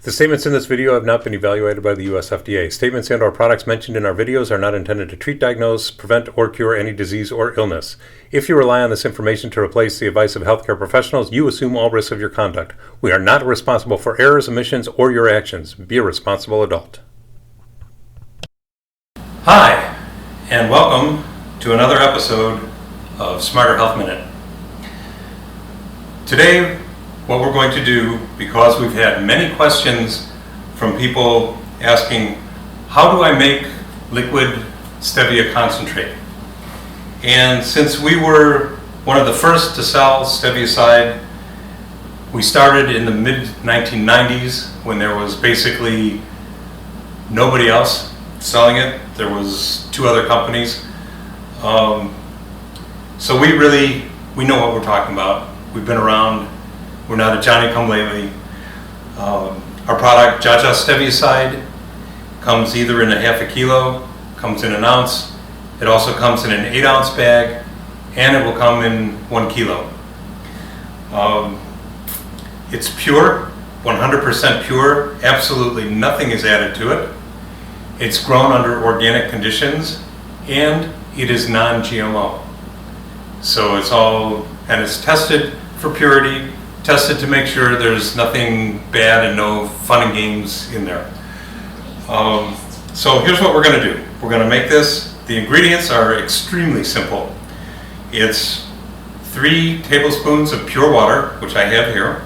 The statements in this video have not been evaluated by the U.S. FDA. Statements and/or products mentioned in our videos are not intended to treat, diagnose, prevent, or cure any disease or illness. If you rely on this information to replace the advice of healthcare professionals, you assume all risks of your conduct. We are not responsible for errors, omissions, or your actions. Be a responsible adult. Hi, and welcome to another episode of Smarter Health Minute. Today, what we're going to do, because we've had many questions from people asking, how do I make liquid Stevia Concentrate? And since we were one of the first to sell Stevioside, we started in the mid-1990s when there was basically nobody else selling it. There was two other companies. So we know what we're talking about. We've been around. We're not a Johnny-come-lately. Our product, Stevioside, comes either in a half a kilo, comes in an ounce. It also comes in an 8-ounce bag, and it will come in 1 kilo. It's pure, 100% pure. Absolutely nothing is added to it. It's grown under organic conditions, and it is non-GMO. So it's tested for purity, tested to make sure there's nothing bad and no fun and games in there. So here's what we're going to do. We're going to make this. The ingredients are extremely simple. It's 3 tablespoons of pure water, which I have here.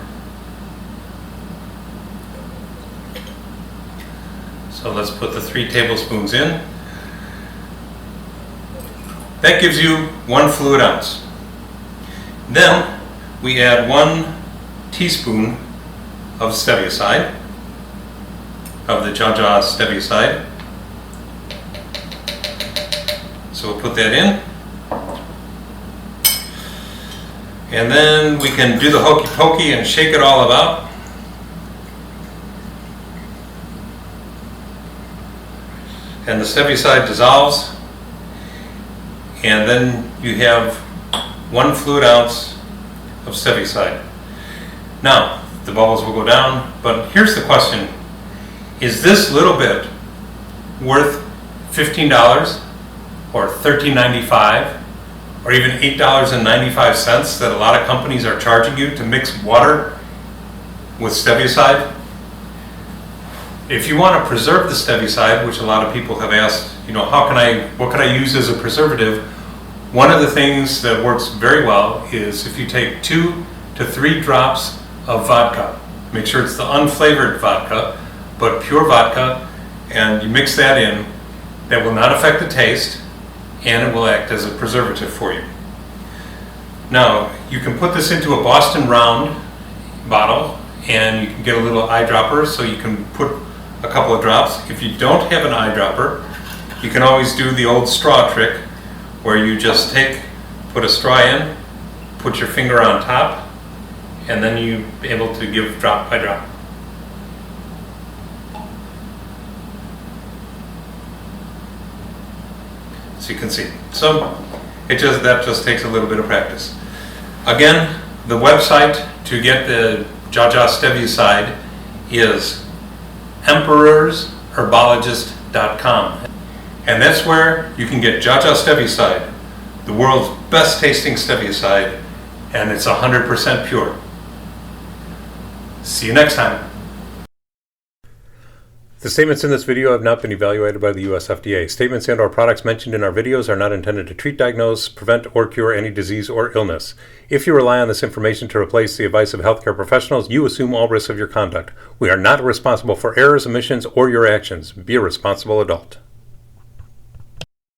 So let's put the 3 tablespoons in. That gives you 1 fluid ounce. Then we add 1 teaspoon of Stevioside, of the Stevioside. So we'll put that in. And then we can do the hokey pokey and shake it all about. And the Stevioside dissolves. And then you have 1 fluid ounce of Stevioside. Now, the bubbles will go down, but here's the question. Is this little bit worth $15 or $13.95 or even $8.95 that a lot of companies are charging you to mix water with Stevioside? If you want to preserve the Stevioside, which a lot of people have asked, what can I use as a preservative? One of the things that works very well is if you take 2 to 3 drops of vodka. Make sure it's the unflavored vodka, but pure vodka, and you mix that in. That will not affect the taste, and it will act as a preservative for you. Now, you can put this into a Boston Round bottle, and you can get a little eyedropper, so you can put a couple of drops. If you don't have an eyedropper, you can always do the old straw trick, where you just put a straw in, put your finger on top, and then you're able to give drop by drop. So you can see. So that just takes a little bit of practice. Again, the website to get the Stevioside is emperorsherbologist.com. And that's where you can get Stevioside, the world's best tasting Stevioside, and it's 100% pure. See you next time. The statements in this video have not been evaluated by the U.S. FDA. Statements and/or products mentioned in our videos are not intended to treat, diagnose, prevent, or cure any disease or illness. If you rely on this information to replace the advice of healthcare professionals, you assume all risks of your conduct. We are not responsible for errors, omissions, or your actions. Be a responsible adult.